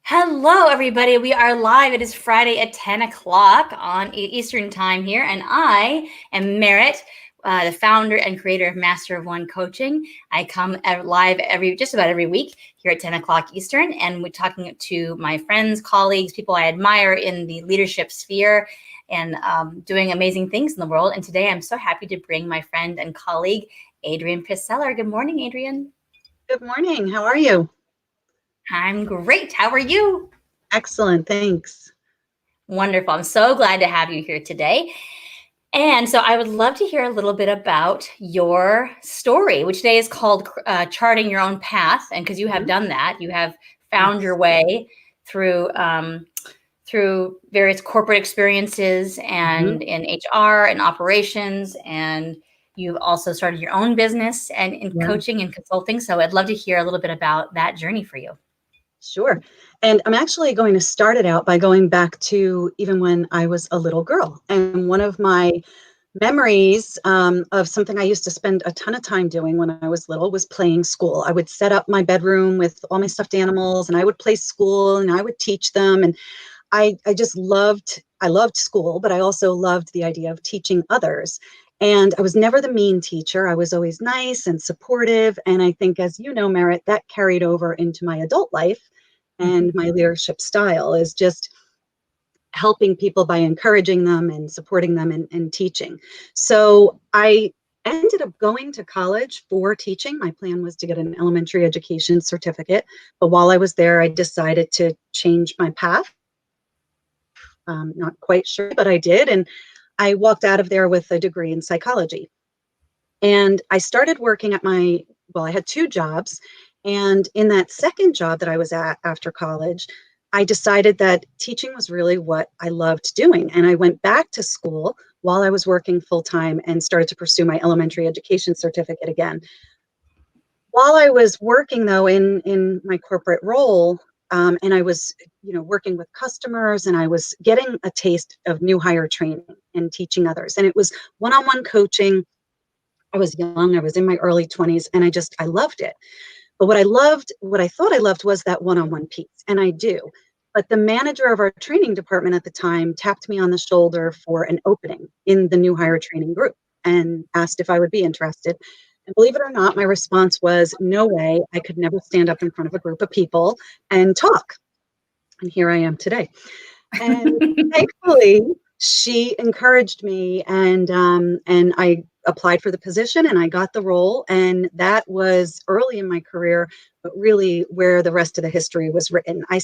Hello, everybody. We are live. It is Friday at 10 o'clock on Eastern time here, and I am Merritt, the founder and creator of Master of One Coaching. I come live just about every week here at 10 o'clock Eastern, and we're talking to my friends, colleagues, people I admire in the leadership sphere, and doing amazing things in the world. And today I'm so happy to bring my friend and colleague, Adrienne Peseller. Good morning, Adrienne. Good morning. How are you? I'm great. How are you? Excellent. Thanks. Wonderful. I'm so glad to have you here today. And so I would love to hear a little bit about your story, which today is called Charting Your Own Path. And because you have done that, you have found your way through various corporate experiences and in HR and operations. And you've also started your own business and in coaching and consulting. So I'd love to hear a little bit about that journey for you. Sure. And I'm actually going to start it out by going back to even when I was a little girl. And one of my memories of something I used to spend a ton of time doing when I was little was playing school. I would set up my bedroom with all my stuffed animals and I would play school and I would teach them. And I loved school, but I also loved the idea of teaching others. And I was never the mean teacher. I was always nice and supportive. And I think, as you know, Merritt, that carried over into my adult life. And my leadership style is just helping people by encouraging them and supporting them and teaching. So I ended up going to college for teaching. My plan was to get an elementary education certificate. But while I was there, I decided to change my path. Not quite sure, but I did. And I walked out of there with a degree in psychology. And I started working at I had two jobs. And in that second job that I was at after college, I decided that teaching was really what I loved doing. And I went back to school while I was working full time and started to pursue my elementary education certificate again. While I was working, though, in my corporate role, and I was, working with customers, and I was getting a taste of new hire training and teaching others. And it was one-on-one coaching. I was young. I was in my early 20s, and I loved it. But what I thought I loved was that one-on-one piece, and I do. But the manager of our training department at the time tapped me on the shoulder for an opening in the new hire training group and asked if I would be interested. And believe it or not, my response was, no way. I could never stand up in front of a group of people and talk. And here I am today. And thankfully, she encouraged me, and I applied for the position, and I got the role. And that was early in my career, but really where the rest of the history was written. I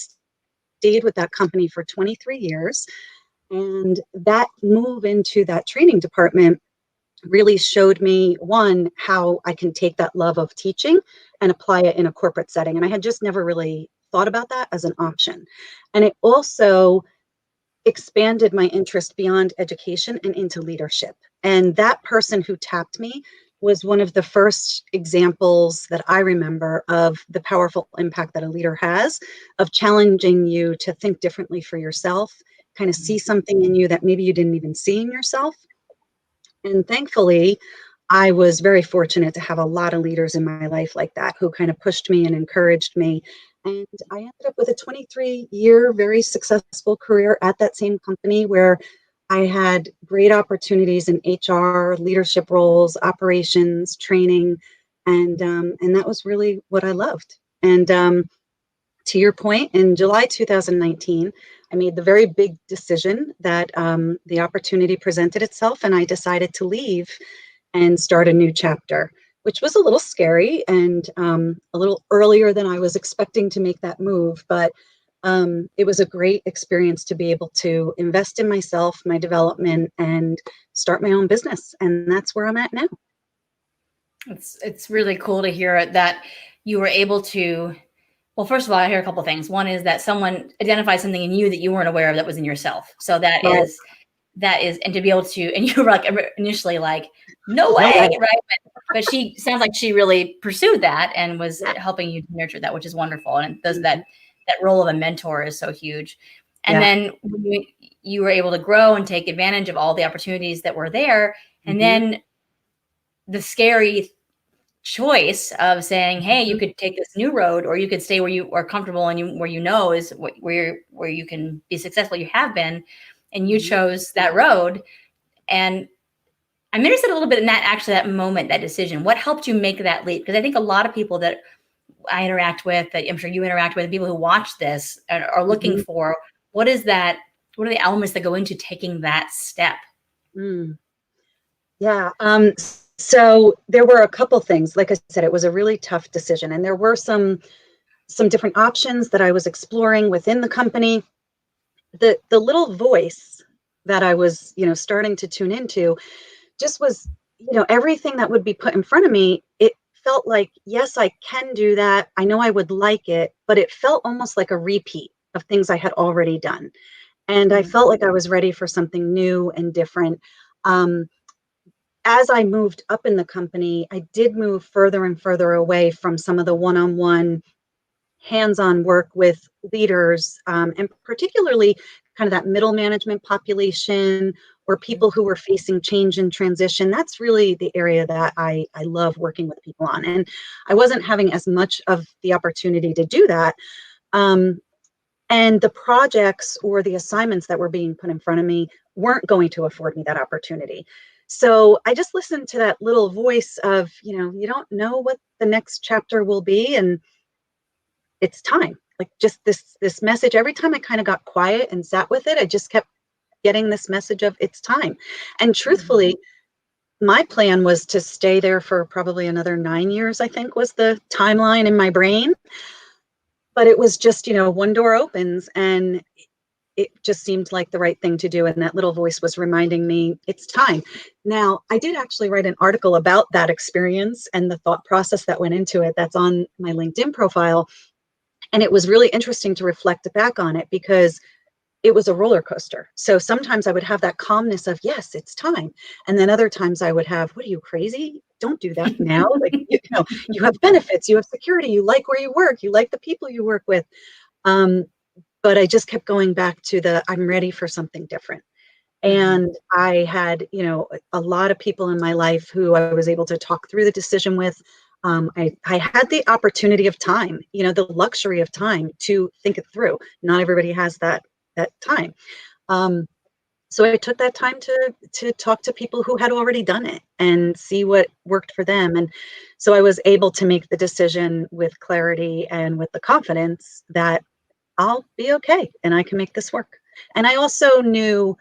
stayed with that company for 23 years, and that move into that training department really showed me, one, how I can take that love of teaching and apply it in a corporate setting. And I had just never really thought about that as an option. And it also expanded my interest beyond education and into leadership. And that person who tapped me was one of the first examples that I remember of the powerful impact that a leader has, of challenging you to think differently for yourself, kind of see something in you that maybe you didn't even see in yourself. And thankfully, I was very fortunate to have a lot of leaders in my life like that who kind of pushed me and encouraged me. And I ended up with a 23-year, very successful career at that same company where I had great opportunities in HR, leadership roles, operations, training, and that was really what I loved. And to your point, in July 2019, I made the very big decision that the opportunity presented itself, and I decided to leave and start a new chapter, which was a little scary and a little earlier than I was expecting to make that move. But it was a great experience to be able to invest in myself, my development, and start my own business. And that's where I'm at now. It's really cool to hear that you were able to. Well, first of all, I hear a couple of things. One is that someone identified something in you that you weren't aware of that was in yourself. So that is, and to be able to, and you were like initially like, no way, right? But she sounds like she really pursued that and was helping you to nurture that, which is wonderful. And that role of a mentor is so huge. And then you were able to grow and take advantage of all the opportunities that were there. And then the scary choice of saying, hey, you Mhm. could take this new road, or you could stay where you are comfortable and where you know is where you can be successful. You have been, and you Mhm. chose that road. And I'm interested a little bit in that, actually, that moment, that decision. What helped you make that leap? Because I think a lot of people that I interact with, that I'm sure you interact with, people who watch this are looking Mhm. for, what is that? What are the elements that go into taking that step? Mm. Yeah. So there were a couple things. Like I said, it was a really tough decision, and there were some different options that I was exploring within the company. The little voice that I was, starting to tune into just was, everything that would be put in front of me. It felt like, yes, I can do that. I know I would like it, but it felt almost like a repeat of things I had already done. And I Mm, felt like I was ready for something new and different. Um, as I moved up in the company, I did move further and further away from some of the one-on-one hands-on work with leaders, and particularly kind of that middle management population, or mm, people who were facing change and transition. That's really the area that I love working with people on. And I wasn't having as much of the opportunity to do that. Um, and the projects or the assignments that were being put in front of me weren't going to afford me that opportunity. So I just listened to that little voice of, you don't know what the next chapter will be, and it's time. Like, just this message. Every time I kind of got quiet and sat with it, I just kept getting this message of it's time. And mm, truthfully, my plan was to stay there for probably another 9 years, I think was the timeline in my brain. But it was just, one door opens, and it just seemed like the right thing to do. And that little voice was reminding me it's time. Now, I did actually write an article about that experience and the thought process that went into it. That's on my LinkedIn profile. And it was really interesting to reflect back on it, because it was a roller coaster. So sometimes I would have that calmness of, yes, it's time. And then other times I would have, what are you, crazy? Don't do that now. Like, you have benefits, you have security, you like where you work, you like the people you work with. Um, but I just kept going back to I'm ready for something different. mhm. And I had, a lot of people in my life who I was able to talk through the decision with. I had the opportunity of time, the luxury of time to think it through. Not everybody has that time. Um, so I took that time to talk to people who had already done it and see what worked for them. And so I was able to make the decision with clarity and with the confidence that I'll be okay and I can make this work. And I also knew,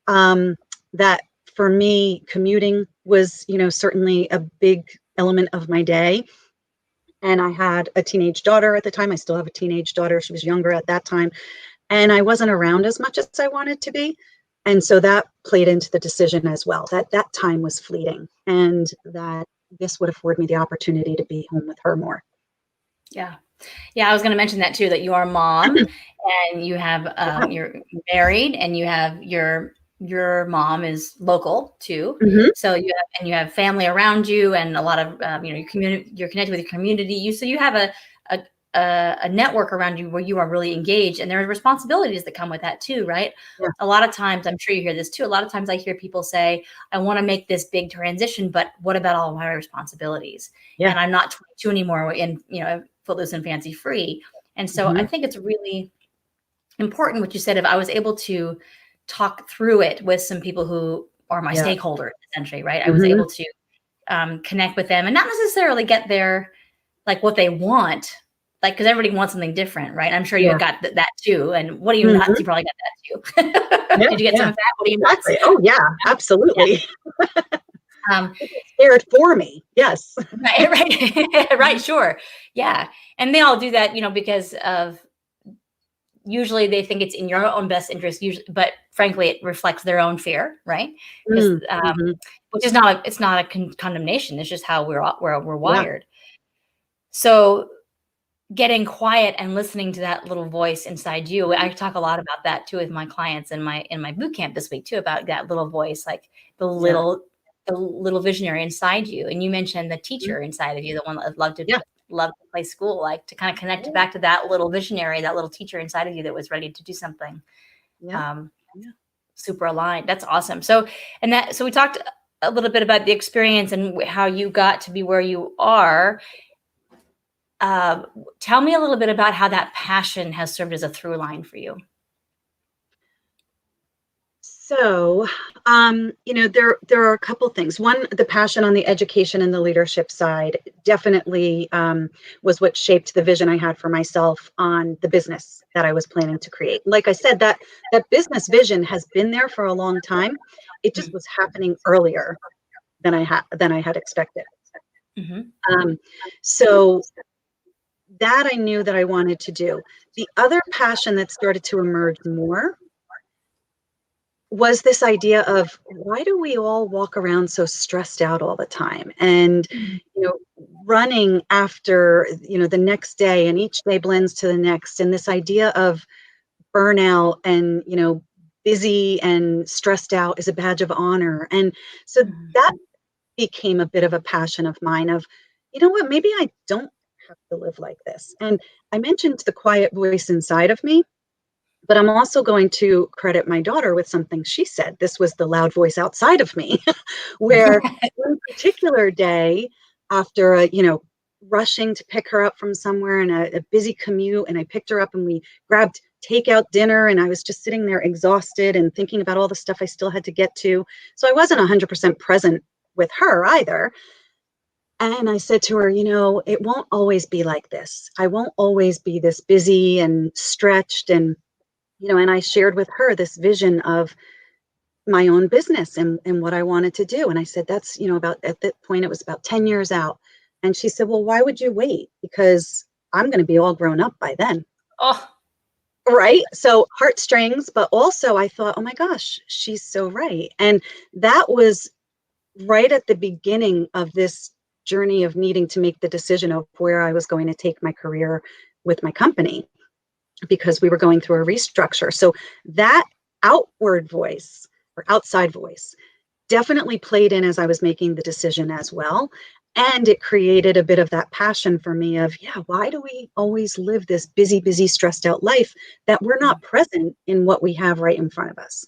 um, that for me, commuting was, certainly a big element of my day. And I had a teenage daughter at the time. I still have a teenage daughter. She was younger at that time. And I wasn't around as much as I wanted to be. And so that played into the decision as well, that time was fleeting, and that this would afford me the opportunity to be home with her more. Yeah. Yeah, I was going to mention that too, that you are a mom, and you have Yeah. you're married, and you have your mom is local too. Hmm. So you have family around you, and a lot of your community. You're connected with your community. You have a a network around you where you are really engaged, and there are responsibilities that come with that too, right? Yeah. A lot of times, I'm sure you hear this too. A lot of times, I hear people say, "I want to make this big transition, but what about all my responsibilities? Yeah. And I'm not 22 anymore, and footloose and fancy free." And so I Hmm. think it's really important what you said of, I was able to talk through it with some people who are my Yeah. stakeholders, essentially, right? I was Hmm. able to connect with them and not necessarily get their, like, what they want, like, because everybody wants something different, right? I'm sure you Yeah. got that too. And what are you nuts? Hmm. You probably got that too. Yeah. Did you get some Yeah. of that? What are you nuts? Exactly. Oh yeah, Yeah. absolutely. Um, They get scared for me. Yes. right, right, right, sure. Yeah. And they all do that, because of, usually they think it's in your own best interest, usually, but frankly, it reflects their own fear, right? Because Mm-hmm. which is not it's not a condemnation. It's just how we're Yeah. wired. So getting quiet and listening to that little voice inside you, I talk a lot about that too with my clients in my boot camp this week too, about that little voice, like Yeah. the little visionary inside you. And you mentioned the Mhm. teacher inside of you, the one that Yeah. loved to play school, like to kind of connect Yeah. back to that little visionary, that little teacher inside of you that was ready to do something Yeah. um, Yeah. super aligned. That's awesome. So we talked a little bit about the experience and how you got to be where you are. Tell me a little bit about how that passion has served as a through line for you. So, there are a couple things. One, the passion on the education and the leadership side definitely was what shaped the vision I had for myself on the business that I was planning to create. Like I said, that business vision has been there for a long time. It just was happening earlier than I had expected. Mm-hmm. So that I knew that I wanted to do. The other passion that started to emerge more was this idea of, why do we all walk around so stressed out all the time, and running after the next day, and each day blends to the next, and this idea of burnout and busy and stressed out is a badge of honor. And so that became a bit of a passion of mine of, what, maybe I don't have to live like this. And I mentioned the quiet voice inside of me, but I'm also going to credit my daughter with something she said. This was the loud voice outside of me, where one particular day, after rushing to pick her up from somewhere in a busy commute, and I picked her up and we grabbed takeout dinner, and I was just sitting there exhausted and thinking about all the stuff I still had to get to. So I wasn't 100% present with her either. And I said to her, it won't always be like this. I won't always be this busy and stretched. And and I shared with her this vision of my own business and what I wanted to do. And I said, that's, about, at that point, it was about 10 years out. And she said, well, why would you wait? Because I'm going to be all grown up by then. Oh, right. So heartstrings, but also I thought, oh my gosh, she's so right. And that was right at the beginning of this journey of needing to make the decision of where I was going to take my career with my company, because we were going through a restructure. So that outward voice or outside voice definitely played in as I was making the decision as well. And it created a bit of that passion for me of, why do we always live this busy, busy, stressed out life that we're not present in what we have right in front of us?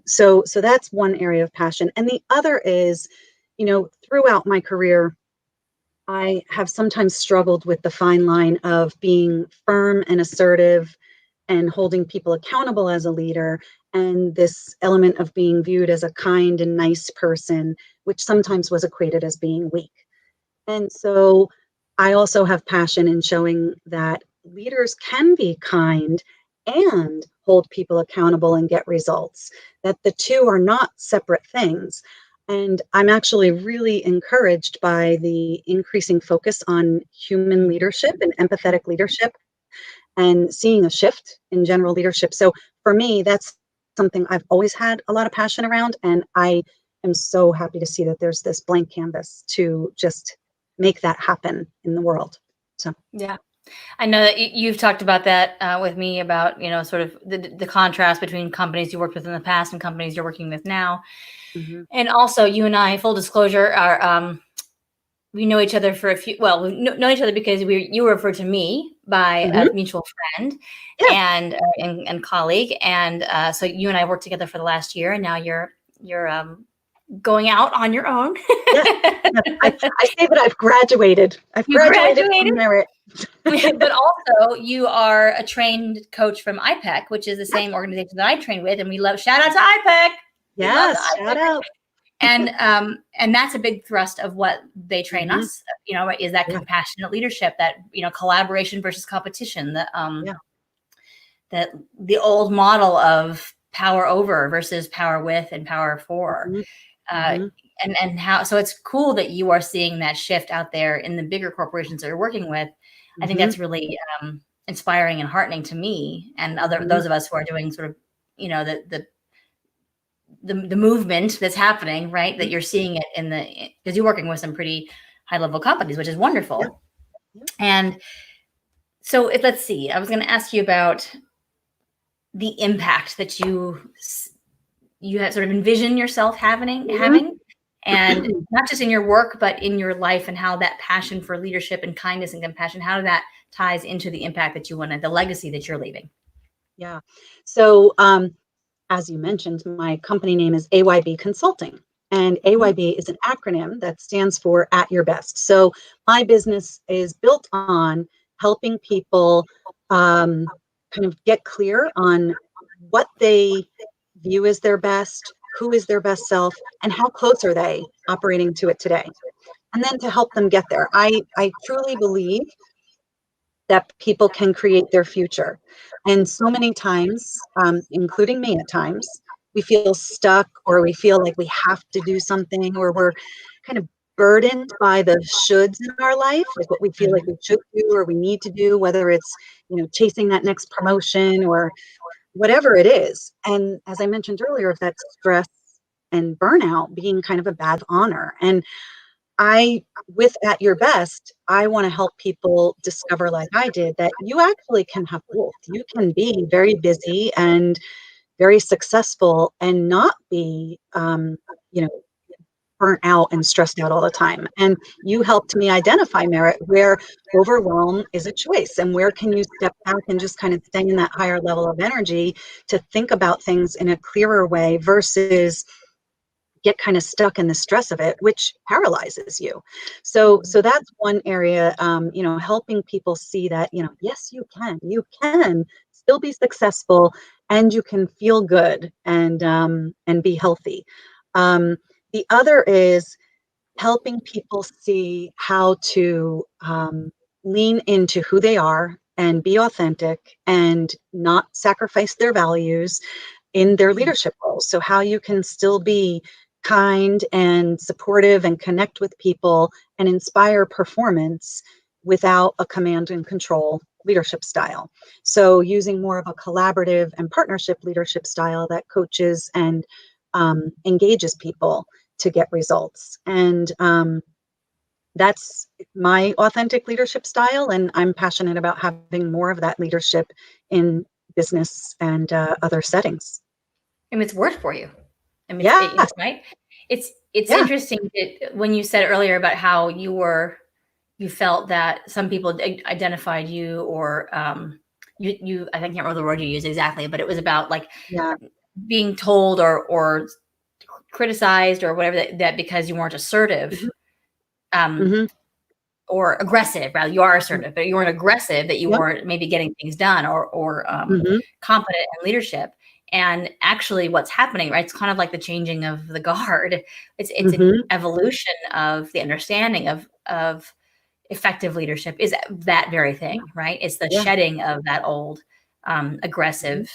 So that's one area of passion. And the other is, throughout my career, I have sometimes struggled with the fine line of being firm and assertive and holding people accountable as a leader, and this element of being viewed as a kind and nice person, which sometimes was equated as being weak. And so I also have passion in showing that leaders can be kind and hold people accountable and get results, that the two are not separate things. And I'm actually really encouraged by the increasing focus on human leadership and empathetic leadership, and seeing a shift in general leadership. So for me, that's something I've always had a lot of passion around. And I am so happy to see that there's this blank canvas to just make that happen in the world. So, yeah. I know that you've talked about that with me about, sort of the contrast between companies you worked with in the past and companies you're working with now. mm-hmm. And also, you and I, full disclosure, are we know each other for we know each other because you were referred to me by Mm-hmm. a mutual friend Yeah. and colleague, and so you and I worked together for the last year, and now you're going out on your own. Yeah. I say that I've graduated. You graduated from merit. But also, you are a trained coach from IPEC, which is the same organization that I trained with, and we love. Shout out to IPEC. Yes, shout out. And that's a big thrust of what they train Mm-hmm. us. Is that compassionate leadership, that collaboration versus competition, that that the old model of power over versus power with and power for. Mm-hmm. And how, so it's cool that you are seeing that shift out there in the bigger corporations that you're working with. I think that's really inspiring and heartening to me and those of us who are doing sort of, the movement that's happening, right? That you're seeing it because you're working with some pretty high level companies, which is wonderful. Yeah. And so let's see, I was going to ask you about the impact that you have sort of envisioned yourself having, and not just in your work, but in your life, and how that passion for leadership and kindness and compassion, how that ties into the impact that you want to, the legacy that you're leaving. Yeah. So, as you mentioned, my company name is AYB Consulting. And Mhm. AYB is an acronym that stands for At Your Best. So my business is built on helping people kind of get clear on what they view as their best, who is their best self, and how close are they operating to it today. And then to help them get there. I truly believe that people can create their future. And so many times, including me at times, we feel stuck or we feel like we have to do something or we're kind of burdened by the shoulds in our life, like what we feel like Mhm. we should do or we need to do, whether it's, chasing that next promotion or whatever it is. And as I mentioned earlier, that stress and burnout being kind of a badge of honor. And with At Your Best, I want to help people discover, like I did, that you actually can have both. You can be very busy and very successful and not be, you know, burnt out and stressed out all the time. And you helped me identify merit where overwhelm is a choice and where can you step back and just kind of stay in that higher level of energy to think about things in a clearer way versus get kind of stuck in the stress of it, which paralyzes you. So that's one area, helping people see that, yes, you can still be successful and you can feel good and be healthy. Um, the other is helping people see how to lean into who they are and be authentic and not sacrifice their values in their Mhm. leadership roles. So, how you can still be kind and supportive and connect with people and inspire performance without a command and control leadership style. So, using more of a collaborative and partnership leadership style that coaches and engages people to get results. And that's my authentic leadership style. And I'm passionate about having more of that leadership in business and other settings. And it's worked for you. I mean, Yeah. right? It's Yeah. interesting that when you said earlier about how you felt that some people identified you or you I can't remember the word you used exactly, but it was about like Yeah. being told or criticized or whatever that because you weren't assertive Mhm. um, Mhm. or aggressive. Rather, you are assertive, but you weren't aggressive. That you Yep. weren't maybe getting things done or Mhm. competent in leadership. And actually, what's happening, right? It's kind of like the changing of the guard. It's an Mhm. evolution of the understanding of effective leadership is that very Yeah. thing, right? It's the Yeah. shedding of that old Mhm. aggressive.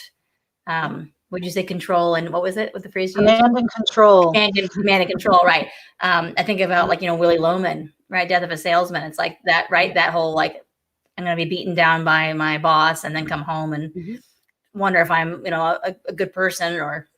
Yeah. Would you say control and what was it? What the phrase you used? Command and control. Command and control, right? I think about Mhm. like Willie Loman, right? Death of a Salesman. It's like that, right? That whole like I'm going to be beaten down by my boss and then come home and Mhm. wonder if I'm a good person or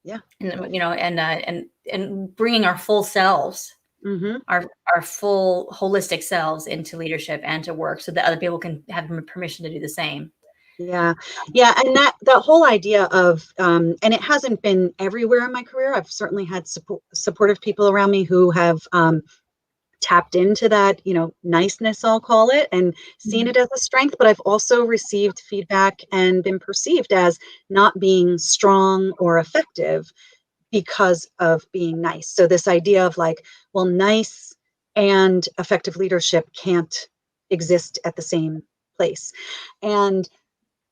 Yeah. and bringing our full selves, Mhm. our our full holistic selves into leadership and to work so that other people can have permission to do the same. Yeah. Yeah, and that whole idea of and it hasn't been everywhere in my career. I've certainly had supportive people around me who have tapped into that, niceness, I'll call it, and seen Mhm. it as a strength. But I've also received feedback and been perceived as not being strong or effective because of being nice. So this idea of like, well, nice and effective leadership can't exist at the same place. And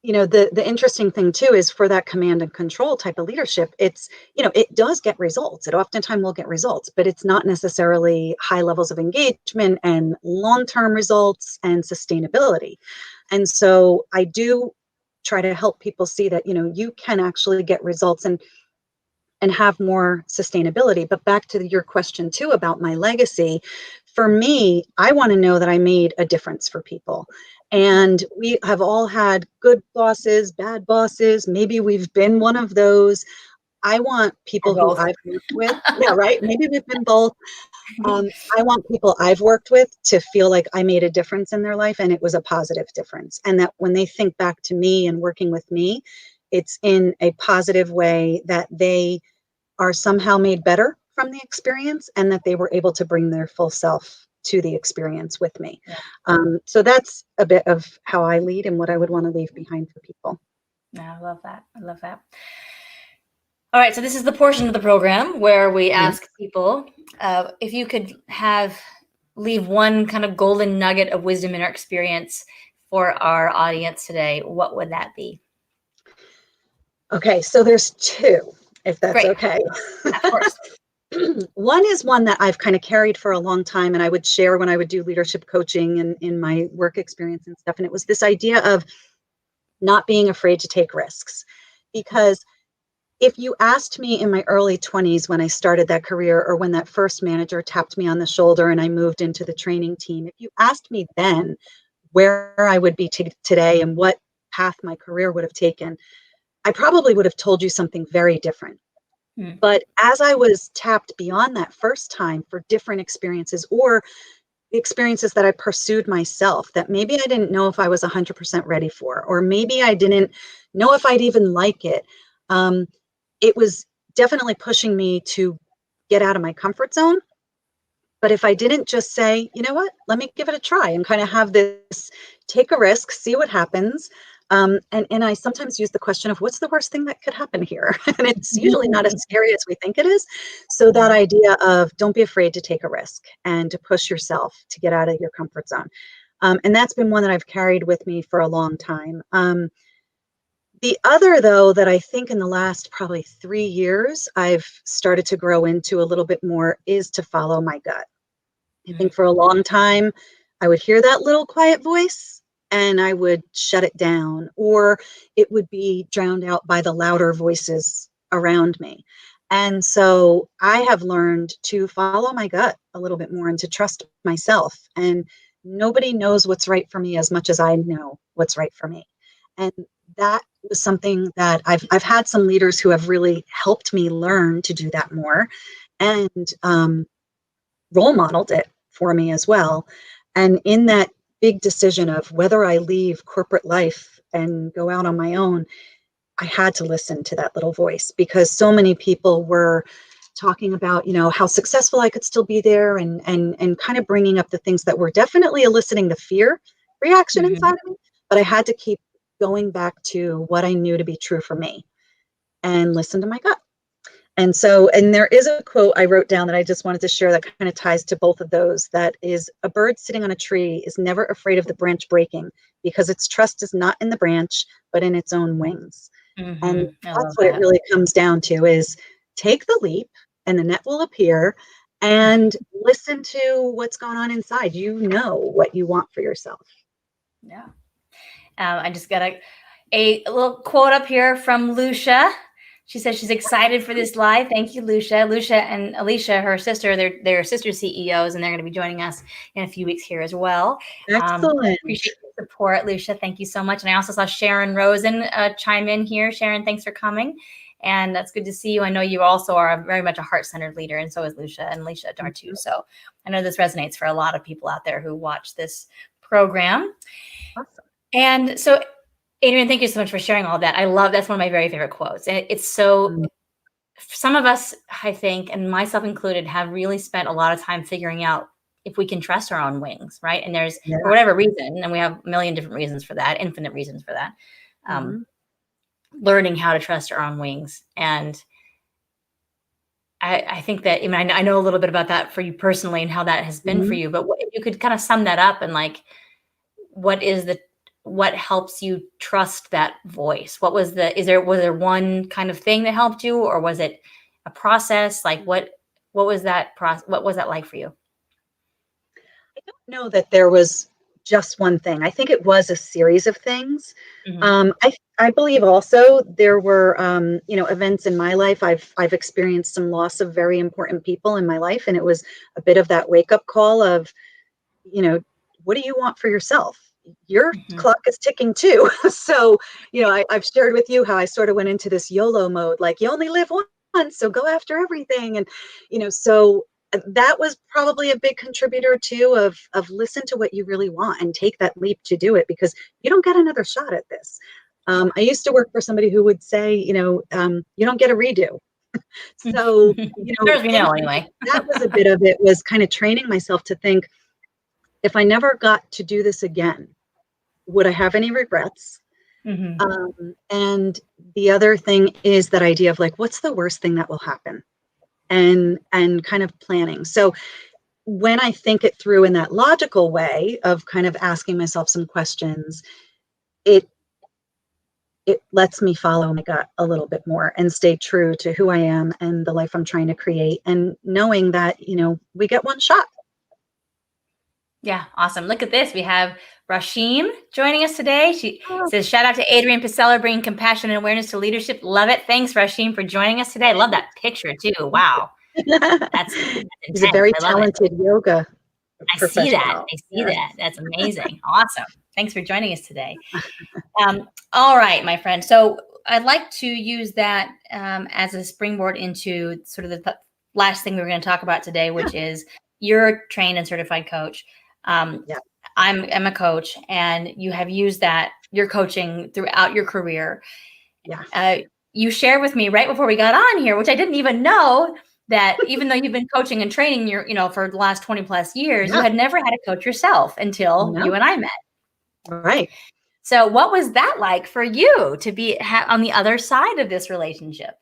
the interesting thing too is for that command and control type of leadership, it's it does get results. It oftentimes will get results, but it's not necessarily high levels of engagement and long-term results and sustainability. And so I do try to help people see that you can actually get results and have more sustainability. But back to your question too about my legacy, for me, I want to know that I made a difference for people. And we have all had good bosses, bad bosses. Maybe we've been one of those. I want Or people who both. I've worked with. Yeah, right. Maybe we've been both. I want people I've worked with to feel like I made a difference in their life and it was a positive difference. And that when they think back to me and working with me, it's in a positive way that they are somehow made better from the experience and that they were able to bring their full self to the experience with me. Yeah, So that's a bit of how I lead and what I would want to leave behind for people. I love that. I love that. All right, so this is the portion of the program where we Mhm. ask people if you could leave one kind of golden nugget of wisdom in our experience for our audience today, what would that be? Okay, so there's two, if that's Great, okay. of course. One is one that I've kind of carried for a long time, and I would share when I would do leadership coaching and in my work experience and stuff. And it was this idea of not being afraid to take risks. Because if you asked me in my early 20s when I started that career, or when that first manager tapped me on the shoulder and I moved into the training team, if you asked me then where I would be today and what path my career would have taken, I probably would have told you something very different. Hmm. But as I was tapped beyond that first time for different experiences, or experiences that I pursued myself that maybe I didn't know if I was 100% ready for, or maybe I didn't know if I'd even like it, um, it was definitely pushing me to get out of my comfort zone. But if I didn't just say, you know what, let me give it a try and kind of have this take a risk, see what happens. And I sometimes use the question of what's the worst thing that could happen here? And it's usually not as scary as we think it is. So that Yeah. idea of don't be afraid to take a risk and to push yourself to get out of your comfort zone. And that's been one that I've carried with me for a long time. The other, though, that I think in the last probably 3 years, I've started to grow into a little bit more is to follow my gut. I Hmm. think for a long time, I would hear that little quiet voice and I would shut it down, or it would be drowned out by the louder voices around me. And so I have learned to follow my gut a little bit more and to trust myself. And nobody knows what's right for me as much as I know what's right for me. And that was something that I've had some leaders who have really helped me learn to do that more. And role modeled it for me as well. And in that big decision of whether I leave corporate life and go out on my own, I had to listen to that little voice because so many people were talking about, how successful I could still be there, and kind of bringing up the things that were definitely eliciting the fear reaction inside Hmm. of me. But I had to keep going back to what I knew to be true for me and listen to my gut. And there is a quote I wrote down that I just wanted to share that kind of ties to both of those. That is, a bird sitting on a tree is never afraid of the branch breaking because its trust is not in the branch, but in its own wings. And I that's love what it that. really comes down to is take the leap and the net will appear, and listen to what's going on inside. You know what you want for yourself. Yeah. I just got a little quote up here from Lucia. She says she's excited for this live. Thank you, Lucia. Lucia and Alicia, her sister, they're sister CEOs, and they're going to be joining us in a few weeks here as well. Excellent. Appreciate the support, Lucia. Thank you so much. And I also saw Sharon Rosen chime in here. Sharon, thanks for coming. And that's good to see you. I know you also are very much a heart-centered leader, and so is Lucia and Alicia are too. So I know this resonates for a lot of people out there who watch this program. Awesome. And so, Adrienne, thank you so much for sharing all of that. I love that's one of my very favorite quotes. And it's so some of us, I think, and myself included, have really spent a lot of time figuring out if we can trust our own wings, right? And there's Yeah. for whatever reason, and we have a million different reasons for that, infinite reasons for that. Mhm. Learning how to trust our own wings. And I think that, I mean, I know a little bit about that for you personally and how that has been for Mhm. you, but if you could kind of sum that up and like, what helps you trust that voice? Was there one kind of thing that helped you, or was it a process? Like what was that process? What was that like for you? I don't know that there was just one thing. I think it was a series of things. Hmm. I believe also there were events in my life. I've experienced some loss of very important people in my life, and it was a bit of that wake up call of, you know, what do you want for yourself? Your Hmm. clock is ticking too. So, I've shared with you how I sort of went into this YOLO mode, like you only live once, so go after everything. And, so that was probably a big contributor too of listen to what you really want and take that leap to do it, because you don't get another shot at this. I used to work for somebody who would say, you don't get a redo. So, As far as we know, anyway. that was a bit of it, was kind of training myself to think, if I never got to do this again, would I have any regrets? Hmm. And the other thing is that idea of like, what's the worst thing that will happen? And kind of planning. So when I think it through in that logical way of kind of asking myself some questions, it it lets me follow my gut a little bit more and stay true to who I am and the life I'm trying to create, and knowing that, we get one shot. Yeah, awesome. Look at this. We have Rashim joining us today. She Oh, says, shout out to Adrienne Peseller, bringing compassion and awareness to leadership. Love it. Thanks, Rashim, for joining us today. I love that picture too. Wow. That's he's a intense. very I love it. talented yoga I see that. professional. I see Yes. that. That's amazing. Awesome. Thanks for joining us today. All right, my friend. So I'd like to use that as a springboard into sort of the last thing we were going to talk about today, which is you're a trained and certified coach. Um, Yeah. I'm a coach, and you have used that your coaching throughout your career. Yeah. You shared with me right before we got on here, which I didn't even know, that even though you've been coaching and training for the last 20 plus years, you Yeah. had never had a coach yourself until No. you and I met. Right. So what was that like for you to be on the other side of this relationship?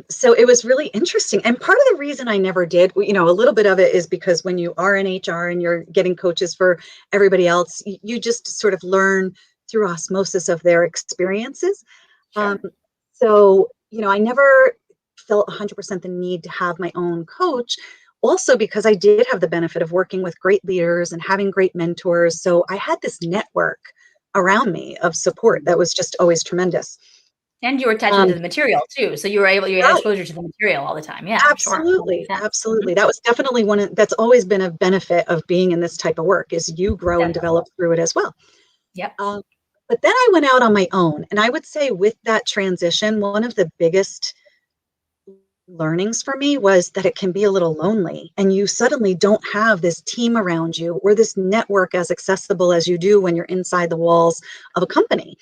So it was really interesting. And part of the reason I never did, a little bit of it is because when you are in HR and you're getting coaches for everybody else, you just sort of learn through osmosis of their experiences. Um, Sure. so, I never felt 100% the need to have my own coach. Also, because I did have the benefit of working with great leaders and having great mentors. So I had this network around me of support that was just always tremendous. And you were attaching to Um, the material too. So you had right. exposure to the material all the time. Yeah, sure. That makes Absolutely, sense. Mhm. absolutely. That was definitely that's always been a benefit of being in this type of work, is you grow and Definitely. develop through it as well. Yep. Um, but then I went out on my own, and I would say with that transition, one of the biggest learnings for me was that it can be a little lonely, and you suddenly don't have this team around you or this network as accessible as you do when you're inside the walls of a company.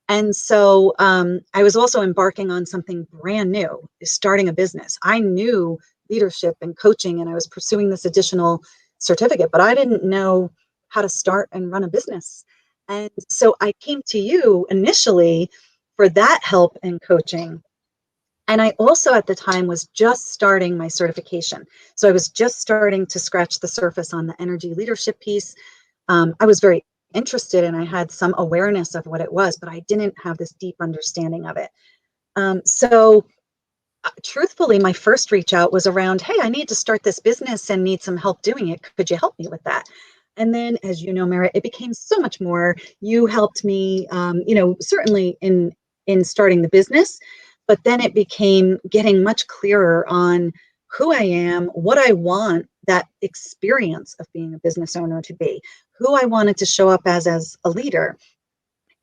And so I was also embarking on something brand new, starting a business. I knew leadership and coaching, and I was pursuing this additional certificate, but I didn't know how to start and run a business. And so I came to you initially for that help and coaching. And I also at the time was just starting my certification. So I was just starting to scratch the surface on the energy leadership piece. I was very interested and I had some awareness of what it was, but I didn't have this deep understanding of it. Truthfully, my first reach out was around, hey, I need to start this business and need some help doing it. Could you help me with that? And then, as you know, Merritt, it became so much more. You helped me, certainly in starting the business, but then it became getting much clearer on who I am, what I want that experience of being a business owner to be, who I wanted to show up as a leader,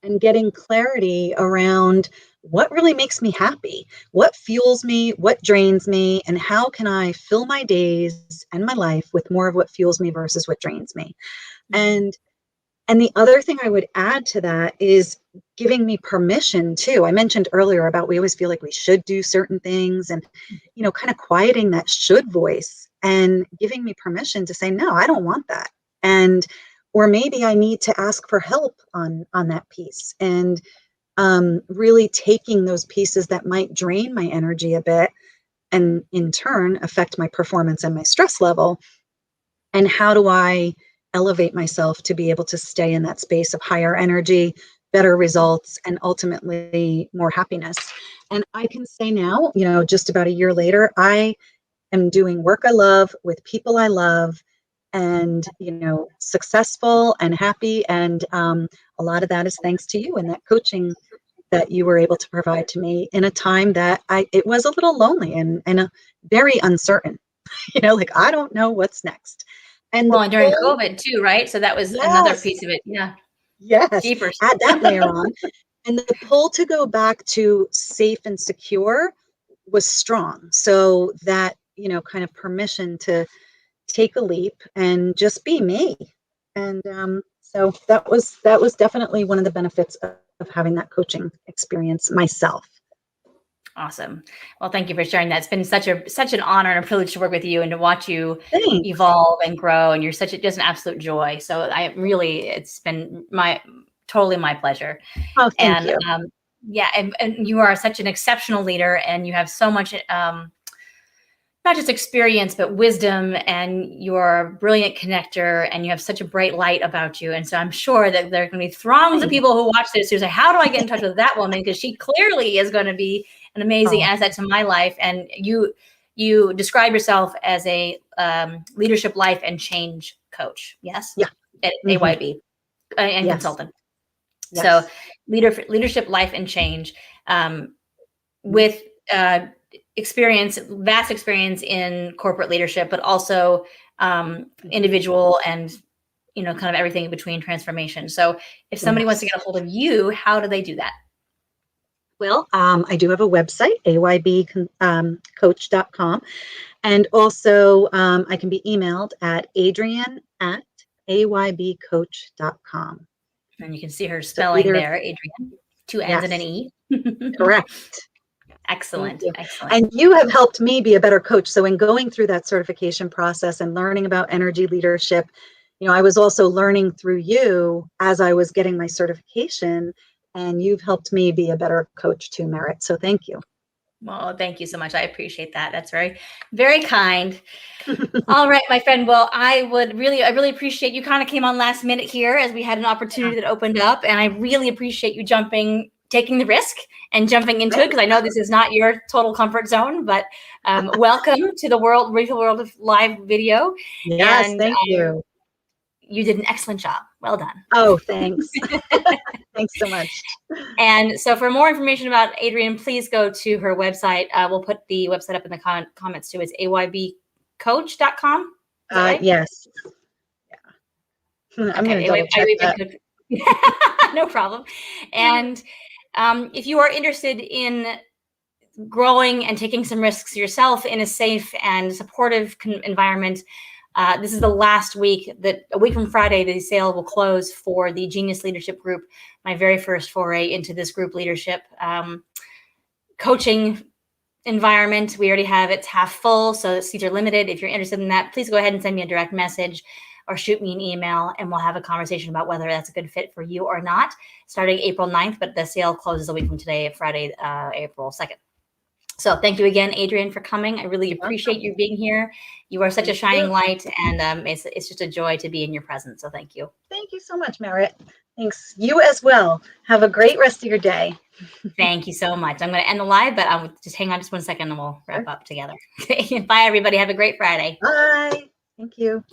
and getting clarity around what really makes me happy, what fuels me, what drains me, and how can I fill my days and my life with more of what fuels me versus what drains me. Mhm. And the other thing I would add to that is giving me permission too. I mentioned earlier about we always feel like we should do certain things, and kind of quieting that should voice and giving me permission to say no, I don't want that. And or maybe I need to ask for help on that piece, and really taking those pieces that might drain my energy a bit and in turn affect my performance and my stress level, and how do I elevate myself to be able to stay in that space of higher energy, better results, and ultimately more happiness. And I can say now, just about a year later, I am doing work I love with people I love, and successful and happy. And a lot of that is thanks to you and that coaching that you were able to provide to me in a time that it was a little lonely and a very uncertain. Like I don't know what's next. And the Well, and during pull, COVID too, right? So that was another yes, piece of it. Yeah. yes, Jeepers. add that layer on. And the pull to go back to safe and secure was strong. So that, kind of permission to take a leap and just be me. And so that was definitely one of the benefits of having that coaching experience myself. Awesome. Well, thank you for sharing that. It's been such an honor and a privilege to work with you and to watch you Thanks. evolve and grow. And you're just an absolute joy. So it's been totally my pleasure. Oh, thank And you. yeah, and you are such an exceptional leader, and you have so much not just experience, but wisdom, and you're a brilliant connector, and you have such a bright light about you. And so I'm sure that there are going to be throngs of people who watch this who say, how do I get in touch with that woman? Because she clearly is going to be an amazing asset to my life. And you describe yourself as a leadership, life, and change coach. Yes. Yeah. At AYB and Yes. consultant. Yes. So leadership, life, and change with vast experience in corporate leadership, but also individual and, kind of everything in between transformation. So if somebody wants to get a hold of you, how do they do that? Well, I do have a website, aybcoach.com. And also I can be emailed at Adrienne@aybcoach.com. And you can see her spelling there, Adrienne, 2 N's and an E. Correct. Excellent. Excellent. And you have helped me be a better coach. So in going through that certification process and learning about energy leadership, I was also learning through you as I was getting my certification, and you've helped me be a better coach too, Merritt. So thank you. Well, thank you so much. I appreciate that. That's very, very kind. All right, my friend. Well, I really appreciate you kind of came on last minute here as we had an opportunity that opened up, and I really appreciate you taking the risk and jumping into it, because I know this is not your total comfort zone, but welcome to the real world of live video. Yes, and thank you. You did an excellent job. Well done. Oh, thanks. Thanks so much. And so for more information about Adrienne, please go to her website. We'll put the website up in the comments too. It's aybcoach.com. Right? Yes. Yeah. I'm going to double check that. No problem. And if you are interested in growing and taking some risks yourself in a safe and supportive environment, this is the last week a week from Friday, the sale will close for the Genius Leadership Group, my very first foray into this group leadership coaching environment. We already have it's half full, so seats are limited. If you're interested in that, please go ahead and send me a direct message or shoot me an email, and we'll have a conversation about whether that's a good fit for you or not, starting April 9th, but the sale closes a week from today, Friday, April 2nd. So thank you again, Adrienne, for coming. I really appreciate you being here. You are such a shining light, and it's just a joy to be in your presence. So thank you. Thank you so much, Merritt. Thanks. You as well. Have a great rest of your day. Thank you so much. I'm going to end the live, but I'll just hang on just 1 second and we'll wrap up together. Bye, everybody. Have a great Friday. Bye. Thank you.